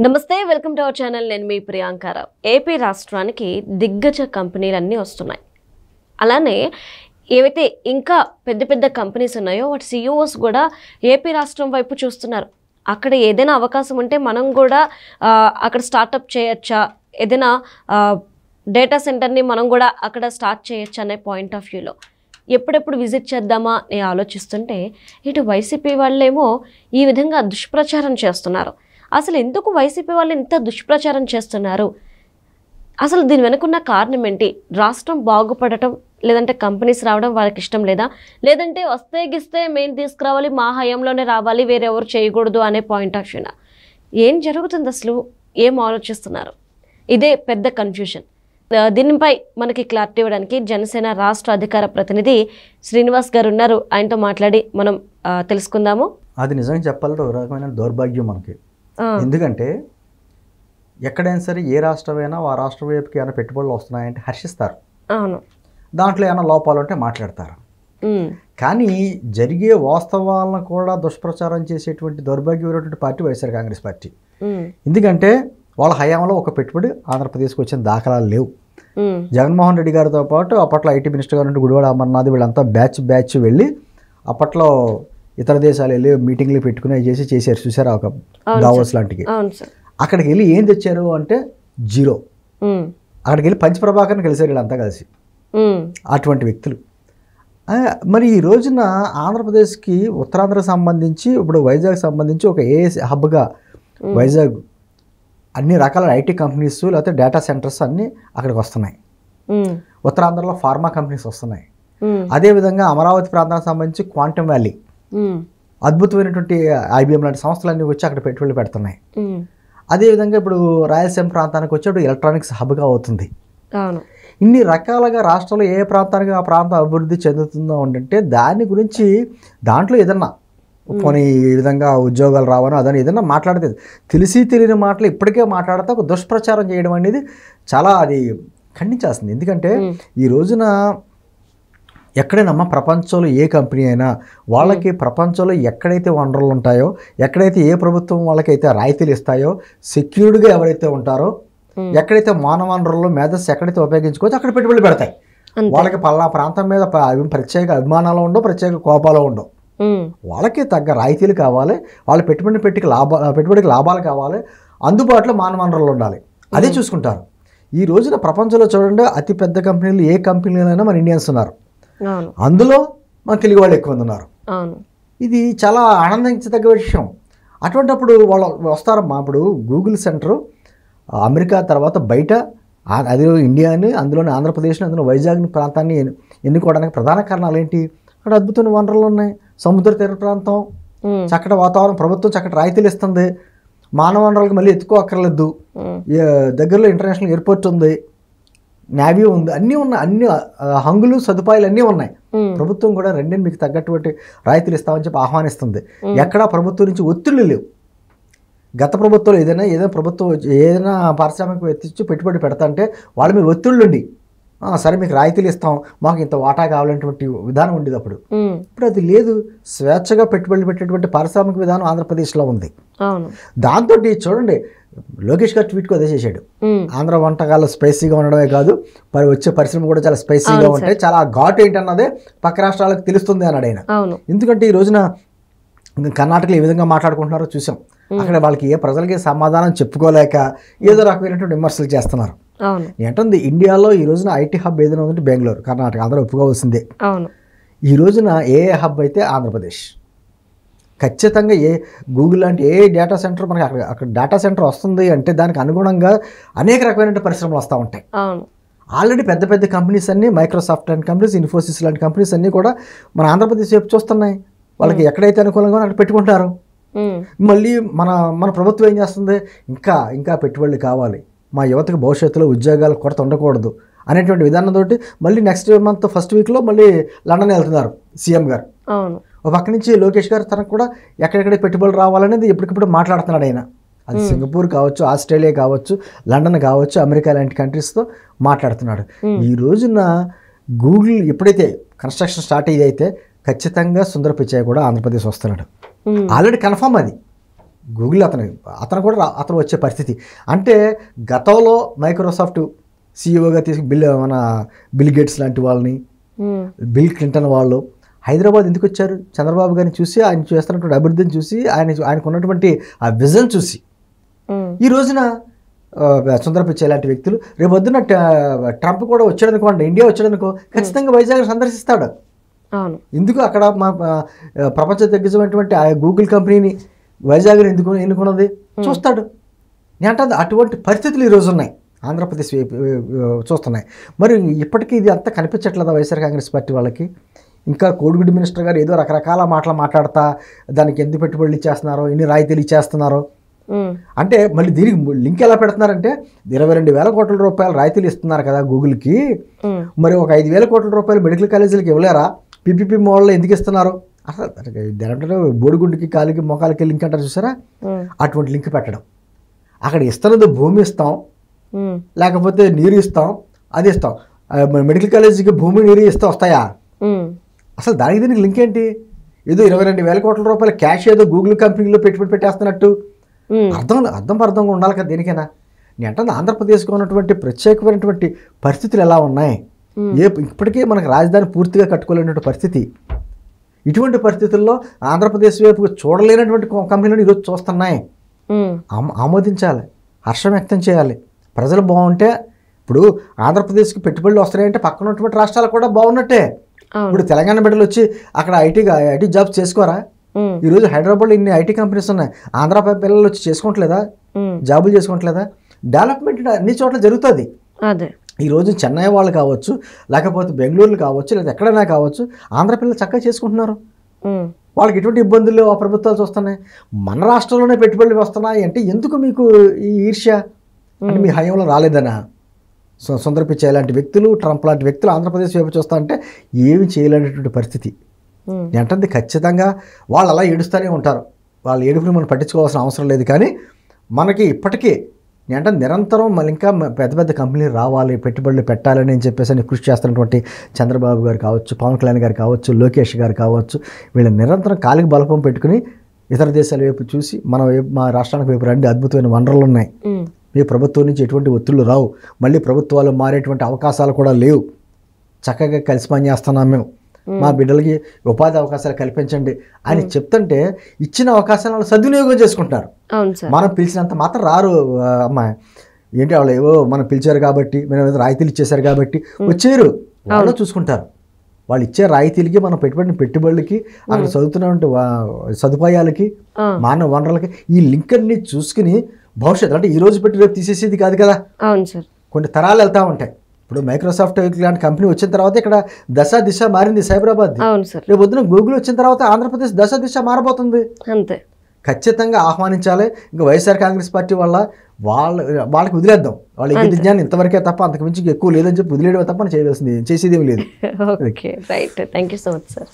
నమస్తే, welcome to our channel. నేను మీ Priyanka Rao. AP రాష్ట్రానికి దిగ్గజ కంపెనీలన్నీ వస్తున్నాయి. అలానే ఏవైతే ఇంకా పెద్ద పెద్ద కంపెనీస్ ఉన్నాయో వాటి సిఇఓస్ కూడా ఏపీ రాష్ట్రం వైపు చూస్తున్నారు. అక్కడ ఏదైనా అవకాశం ఉంటే మనం కూడా అక్కడ స్టార్టప్ చేయొచ్చా, ఏదైనా డేటా సెంటర్ని మనం కూడా అక్కడ స్టార్ట్ చేయొచ్చా అనే పాయింట్ ఆఫ్ వ్యూలో ఎప్పుడెప్పుడు విజిట్ చేద్దామా అని ఆలోచిస్తుంటే ఇటు వైసీపీ వాళ్ళేమో ఈ విధంగా దుష్ప్రచారం చేస్తున్నారు. అసలు ఎందుకు వైసీపీ వాళ్ళు ఇంత దుష్ప్రచారం చేస్తున్నారు? అసలు దీని వెనుకున్న కారణం ఏంటి? రాష్ట్రం బాగుపడటం లేదంటే కంపెనీస్ రావడం వాళ్ళకి ఇష్టం లేదా, లేదంటే వస్తే గిస్తే మేము తీసుకురావాలి, మా హయాంలోనే రావాలి, వేరెవరు చేయకూడదు అనే పాయింట్ ఆఫ్ వ్యూనా? ఏం జరుగుతుంది అసలు? ఏం ఆలోచిస్తున్నారు? ఇదే పెద్ద కన్ఫ్యూషన్. దీనిపై మనకి క్లారిటీ ఇవ్వడానికి జనసేన రాష్ట్ర అధికార ప్రతినిధి శ్రీనివాస్ గారు ఉన్నారు. ఆయనతో మాట్లాడి మనం తెలుసుకుందాము. అది నిజంగా చెప్పాలంటే ఒక రకమైన దౌర్భాగ్యం మనకి. ఎందుకంటే ఎక్కడైనా సరే ఏ రాష్ట్రమైనా ఆ రాష్ట్రం వైపుకి ఏమైనా పెట్టుబడులు వస్తున్నాయంటే హర్షిస్తారు. అవును, దాంట్లో ఏమైనా లోపాలు ఉంటే మాట్లాడతారు. కానీ జరిగే వాస్తవాలను కూడా దుష్ప్రచారం చేసేటువంటి దౌర్భాగ్యమైనటువంటి పార్టీ వైఎస్ఆర్ కాంగ్రెస్ పార్టీ. ఎందుకంటే వాళ్ళ హయాంలో ఒక పెట్టుబడి ఆంధ్రప్రదేశ్కి వచ్చిన దాఖలాలు లేవు. జగన్మోహన్ రెడ్డి గారితో పాటు అప్పట్లో ఐటీ మినిస్టర్ గారు గుడివాడ అమర్నాథ్ వీళ్ళంతా బ్యాచ్ వెళ్ళి అప్పట్లో ఇతర దేశాలు వెళ్ళి మీటింగ్లు పెట్టుకుని చేశారు. చూసారా ఒక దావోస్ లాంటివి. అక్కడికి వెళ్ళి ఏం తెచ్చారు అంటే జీరో. అక్కడికి వెళ్ళి పంచప్రభాకర్ని కలిసారు వీళ్ళంతా కలిసి, అటువంటి వ్యక్తులు. మరి ఈ రోజున ఆంధ్రప్రదేశ్కి ఉత్తరాంధ్రకు సంబంధించి ఇప్పుడు వైజాగ్ సంబంధించి ఒక ఏఎస్ హబ్గా వైజాగ్ అన్ని రకాల ఐటీ కంపెనీస్ లేకపోతే డేటా సెంటర్స్ అన్నీ అక్కడికి వస్తున్నాయి. ఉత్తరాంధ్రలో ఫార్మా కంపెనీస్ వస్తున్నాయి. అదేవిధంగా అమరావతి ప్రాంతానికి సంబంధించి క్వాంటమ్ వ్యాలీ, అద్భుతమైనటువంటి ఐబిఎం లాంటి సంస్థలన్నీ వచ్చి అక్కడ పెట్టుబడులు పెడుతున్నాయి. అదేవిధంగా ఇప్పుడు రాయలసీమ ప్రాంతానికి వచ్చేప్పుడు ఎలక్ట్రానిక్స్ హబ్గా అవుతుంది. ఇన్ని రకాలుగా రాష్ట్రంలో ఏ ప్రాంతానికి ఆ ప్రాంతం అభివృద్ధి చెందుతుందో అంటే దాని గురించి దాంట్లో ఏదన్నా పోనీ ఈ విధంగా ఉద్యోగాలు రావని అదని ఏదన్నా మాట్లాడితే తెలిసి తెలియని మాటలు ఇప్పటికే మాట్లాడితే ఒక దుష్ప్రచారం చేయడం అనేది చాలా అది ఖండించాల్సింది. ఎందుకంటే ఈ రోజున ఎక్కడైనా ప్రపంచంలో ఏ కంపెనీ అయినా వాళ్ళకి ప్రపంచంలో ఎక్కడైతే వనరులు ఉంటాయో, ఎక్కడైతే ఏ ప్రభుత్వం వాళ్ళకైతే రాయితీలు ఇస్తాయో, సెక్యూర్డ్గా ఎవరైతే ఉంటారో, ఎక్కడైతే మానవ వనరుల్లో మేధస్సు ఎక్కడైతే ఉపయోగించుకోవచ్చు అక్కడ పెట్టుబడులు పెడతాయి. వాళ్ళకి పలానా ప్రాంతం మీద ప్రత్యేక అభిమానాలు ఉండవు, ప్రత్యేక కోపాలు ఉండవు. వాళ్ళకి తగ్గ రాయితీలు కావాలి, వాళ్ళ పెట్టుబడికి లాభాలు కావాలి, అందుబాటులో మానవ వనరులు ఉండాలి, అదే చూసుకుంటారు. ఈ రోజున ప్రపంచంలో చూడండి అతి పెద్ద కంపెనీలు ఏ కంపెనీలైనా మన ఇండియన్స్ ఉన్నారు, అందులో మన తెలుగు వాళ్ళు ఎక్కువ మంది ఉన్నారు. ఇది చాలా ఆనందించదగ్గ విషయం. అటువంటిప్పుడు వాళ్ళు వస్తారమ్మా. ఇప్పుడు గూగుల్ సెంటరు అమెరికా తర్వాత బయట అది ఇండియాని, అందులోని ఆంధ్రప్రదేశ్ని, అందులో వైజాగ్ ప్రాంతాన్ని ఎన్నుకోవడానికి ప్రధాన కారణాలు ఏంటి? అక్కడ అద్భుతమైన వనరులు ఉన్నాయి, సముద్ర తీర ప్రాంతం, చక్కటి వాతావరణం, ప్రభుత్వం చక్కటి రాయితీలు ఇస్తుంది, మానవ వనరులకు మళ్ళీ ఎత్తుకోక్కర్లేదు, దగ్గరలో ఇంటర్నేషనల్ ఎయిర్పోర్ట్ ఉంది, నేవీ ఉంది, అన్నీ ఉన్నాయి, అన్ని హంగులు సదుపాయాలు అన్నీ ఉన్నాయి. ప్రభుత్వం కూడా రెండింటి మీకు తగ్గటువంటి రాయితీలు ఇస్తామని చెప్పి ఆహ్వానిస్తుంది. ఎక్కడా ప్రభుత్వం నుంచి ఒత్తిళ్లు లేవు. గత ప్రభుత్వంలో ఏదైనా ప్రభుత్వం ఏదైనా పారిశ్రామిక ఎత్తిచ్చి పెట్టుబడి పెడతా అంటే వాళ్ళ మీద ఒత్తిళ్ళు ఉండి సరే మీకు రాయితీలు ఇస్తాం, మాకు ఇంత వాటా కావాలనేటువంటి విధానం ఉండేది అప్పుడు. ఇప్పుడు అది లేదు. స్వేచ్ఛగా పెట్టుబడులు పెట్టేటువంటి పారిశ్రామిక విధానం ఆంధ్రప్రదేశ్లో ఉంది. దాంతో చూడండి లోకేష్ గారు ట్వీట్కు అదే చేశాడు. ఆంధ్ర వంటకాలు స్పైసీగా ఉండడమే కాదు, వచ్చే పరిశ్రమ కూడా చాలా స్పైసీగా ఉంటాయి, చాలా ఘాటు ఏంటన్నదే పక్క రాష్ట్రాలకు తెలుస్తుంది అన్నాడు ఆయన. ఎందుకంటే ఈ రోజున కర్ణాటకలో ఏ విధంగా మాట్లాడుకుంటున్నారో చూసాం. అక్కడ వాళ్ళకి ప్రజలకి సమాధానం చెప్పుకోలేక ఏదో రకమైనటువంటి విమర్శలు చేస్తున్నారు. ఏంటంది ఇండియాలో ఈ రోజున ఐటీ హబ్ ఏదైనా ఉందంటే బెంగళూరు, కర్ణాటక, అందరూ ఒప్పుకోవాల్సిందే. ఈ రోజున ఏ హబ్ అయితే ఆంధ్రప్రదేశ్. ఖచ్చితంగా గూగుల్ లాంటి ఏ డేటా సెంటర్ మనకి అక్కడ డేటా సెంటర్ వస్తుంది అంటే దానికి అనుగుణంగా అనేక రకమైన పరిశ్రమలు వస్తూ ఉంటాయి. ఆల్రెడీ పెద్ద పెద్ద కంపెనీస్ అన్నీ, మైక్రోసాఫ్ట్ లాంటి కంపెనీస్, ఇన్ఫోసిస్ లాంటి కంపెనీస్ అన్నీ కూడా మన ఆంధ్రప్రదేశ్ వైపు చూస్తున్నాయి. వాళ్ళకి ఎక్కడైతే అనుకూలంగా అక్కడ పెట్టుకుంటారు. మళ్ళీ మన ప్రభుత్వం ఏం చేస్తుంది, ఇంకా పెట్టుబడులు కావాలి, మా యువతకు భవిష్యత్తులో ఉద్యోగాలు కొరత ఉండకూడదు అనేటువంటి విధానంతో మళ్ళీ నెక్స్ట్ మంత్ ఫస్ట్ వీక్లో మళ్ళీ లండన్ వెళ్తున్నారు సీఎం గారు. ఒక పక్క నుంచి లోకేష్ గారు తనకు కూడా ఎక్కడెక్కడ పెట్టుబడులు రావాలనేది ఎప్పటికప్పుడు మాట్లాడుతున్నాడు ఆయన. అది సింగపూర్ కావచ్చు, ఆస్ట్రేలియా కావచ్చు, లండన్ కావచ్చు, అమెరికా లాంటి కంట్రీస్తో మాట్లాడుతున్నాడు. ఈ రోజున గూగుల్ ఎప్పుడైతే కన్స్ట్రక్షన్ స్టార్ట్ అయ్యి అయితే ఖచ్చితంగా సుందర్ పిచాయ్ కూడా ఆంధ్రప్రదేశ్ వస్తున్నాడు. ఆల్రెడీ కన్ఫర్మ్ అది. గూగుల్ అతను కూడా అతను వచ్చే పరిస్థితి. అంటే గతంలో మైక్రోసాఫ్ట్ సీఈఓగా మన బిల్ గేట్స్ లాంటి వాళ్ళని, బిల్ క్లింటన్ వాళ్ళు హైదరాబాద్ ఎందుకు వచ్చారు? చంద్రబాబు గారిని చూసి, ఆయన చేస్తున్నటువంటి అభివృద్ధిని చూసి, ఆయనకు ఉన్నటువంటి ఆ విజన్ చూసి. ఈ రోజున సుందర పిచ్చై లాంటి వ్యక్తులు రేపొద్దున ట్రంప్ కూడా వచ్చాడనుకోండి, ఇండియా వచ్చాడనుకో, ఖచ్చితంగా వైజాగ్ సందర్శిస్తాడు. ఎందుకు అక్కడ మా ప్రపంచ దిగ్గజమైనటువంటి ఆ గూగుల్ కంపెనీని వైజాగ్ని ఎందుకు ఎన్నుకున్నది చూస్తాడు. నేను అంటే అటువంటి పరిస్థితులు ఈరోజు ఉన్నాయి, ఆంధ్రప్రదేశ్ చూస్తున్నాయి. మరి ఇప్పటికీ ఇది అంతా కనిపించట్లేదా వైఎస్ఆర్ కాంగ్రెస్ పార్టీ వాళ్ళకి? ఇంకా కోడిగుడ్డు మినిస్టర్ గారు ఏదో రకరకాల మాటలు మాట్లాడతా దానికి ఎందుకు పెట్టుబడులు ఇచ్చేస్తున్నారో, ఎన్ని రాయితీలు ఇచ్చేస్తున్నారో అంటే, మళ్ళీ దీనికి లింక్ ఎలా పెడుతున్నారంటే 22,000 కోట్ల రూపాయలు రాయితీలు ఇస్తున్నారు కదా గూగుల్కి, మరి ఒక 5,000 కోట్ల రూపాయలు మెడికల్ కాలేజీలకు ఇవ్వలేరా? పీపీపీ మోడల్లో ఎందుకు ఇస్తున్నారు? అసలు దాంట్లో బోడిగుండుకి కాలికి మొఖాలకి లింక్ అంటారు చూసారా, అటువంటి లింక్ పెట్టడం. అక్కడ ఇస్తున్నది భూమి ఇస్తాం, లేకపోతే నీరు ఇస్తాం, అది ఇస్తాం. మెడికల్ కాలేజీకి భూమి నీరు ఇస్తే వస్తాయా? అసలు దానికి దీనికి లింక్ ఏంటి? ఏదో 22,000 కోట్ల రూపాయల క్యాష్ ఏదో గూగుల్ కంపెనీలో పెట్టుబడి పెట్టేస్తున్నట్టు అర్థంగా ఉండాలి కదా దేనికైనా. నేను అంటే ఆంధ్రప్రదేశ్కి ఉన్నటువంటి ప్రత్యేకమైనటువంటి పరిస్థితులు ఎలా ఉన్నాయి? ఇప్పటికే మనకు రాజధాని పూర్తిగా కట్టుకోలేనటువంటి పరిస్థితి. ఇటువంటి పరిస్థితుల్లో ఆంధ్రప్రదేశ్ వైపు చూడలేనటువంటి కంపెనీలు ఈరోజు చూస్తున్నాయి. ఆమోదించాలి, హర్షం వ్యక్తం చేయాలి. ప్రజలు బాగుంటే, ఇప్పుడు ఆంధ్రప్రదేశ్కి పెట్టుబడులు వస్తున్నాయంటే పక్కన ఉన్నటువంటి రాష్ట్రాలు కూడా బాగున్నట్టే. ఇప్పుడు తెలంగాణ బిడ్డలు వచ్చి అక్కడ ఐటీ జాబ్స్ చేసుకోరా? ఈరోజు హైదరాబాద్లో ఇన్ని ఐటీ కంపెనీస్ ఉన్నాయి, ఆంధ్ర పిల్లలు వచ్చి చేసుకోవట్లేదా? జాబులు చేసుకోవట్లేదా? డెవలప్మెంట్ అన్ని చోట్ల జరుగుతుంది. ఈరోజు చెన్నై వాళ్ళు కావచ్చు, లేకపోతే బెంగళూరులో కావచ్చు, లేదా ఎక్కడైనా కావచ్చు, ఆంధ్ర పిల్లలు చక్కగా చేసుకుంటున్నారు. వాళ్ళకి ఎటువంటి ఇబ్బందులు ఆ ప్రభుత్వాలు చూస్తున్నాయి. మన రాష్ట్రంలోనే పెట్టుబడులు వస్తున్నాయి అంటే ఎందుకు మీకు ఈ ఈర్ష్య? అంటే మీ హయాంలో రాలేదనా? సుందర పిచ్చై లాంటి వ్యక్తులు, ట్రంప్ లాంటి వ్యక్తులు ఆంధ్రప్రదేశ్ వైపు చూస్తా అంటే ఏమి చేయలేనటువంటి పరిస్థితి. ఏంటంటే ఖచ్చితంగా వాళ్ళు అలా ఏడుస్తూనే ఉంటారు. వాళ్ళ ఏడుపుని మనం పట్టించుకోవాల్సిన అవసరం లేదు. కానీ మనకి ఇప్పటికీ అంటే నిరంతరం మళ్ళీ ఇంకా పెద్ద పెద్ద కంపెనీలు రావాలి, పెట్టుబడులు పెట్టాలని అని చెప్పేసి కృషి చేస్తున్నటువంటి చంద్రబాబు గారు కావచ్చు, పవన్ కళ్యాణ్ గారు కావచ్చు, లోకేష్ గారు కావచ్చు, వీళ్ళ నిరంతరం కాలికి బలపం పెట్టుకుని ఇతర దేశాల వైపు చూసి మా రాష్ట్రానికి వైపు రండి, అద్భుతమైన వనరులు ఉన్నాయి, మీ ప్రభుత్వం నుంచి ఎటువంటి ఒత్తిళ్లు రావు, మళ్ళీ ప్రభుత్వాలు మారేటువంటి అవకాశాలు కూడా లేవు, చక్కగా కలిసి పనిచేస్తున్నాం మేము, మా బిడ్డలకి ఉపాధి అవకాశాలు కల్పించండి అని చెప్తుంటే ఇచ్చిన అవకాశాలను సద్వినియోగం చేసుకుంటున్నారు. మనం పిలిచినంత మాత్రం రారు అమ్మాయి. ఏంటి వాళ్ళు ఏవో మనం పిలిచారు కాబట్టి, మేము రాయితీలు ఇచ్చేశారు కాబట్టి వచ్చారు, వాళ్ళు చూసుకుంటారు. వాళ్ళు ఇచ్చే రాయితీలకి, మనం పెట్టుబడులకి, అక్కడ చదువుతున్నటువంటి సదుపాయాలకి, మానవ వనరులకి ఈ లింక్ అన్ని చూసుకుని భవిష్యత్తు అంటే ఈ రోజు పెట్టి రేపు తీసేసేది కాదు కదా, కొన్ని తరాలు వెళ్తూ ఉంటాయి. ఇప్పుడు మైక్రోసాఫ్ట్ లాంటి కంపెనీ వచ్చిన తర్వాత ఇక్కడ దశ దిశ మారింది సైబరాబాద్. రేపు పొద్దున గూగుల్ వచ్చిన తర్వాత ఆంధ్రప్రదేశ్ దశ దిశ మారబోతుంది. అంతే, ఖచ్చితంగా ఆహ్వానించాలి. ఇంకా వైఎస్ఆర్ కాంగ్రెస్ పార్టీ వాళ్ళకి వదిలేద్దాం. వాళ్ళ ఈ విజ్ఞానం ఇంతవరకే తప్ప అంతకు మించి ఎక్కువ లేదని చెప్పి వదిలేయడం తప్ప చేసేది ఏమి లేదు. Okay, right. Thank you so much sir.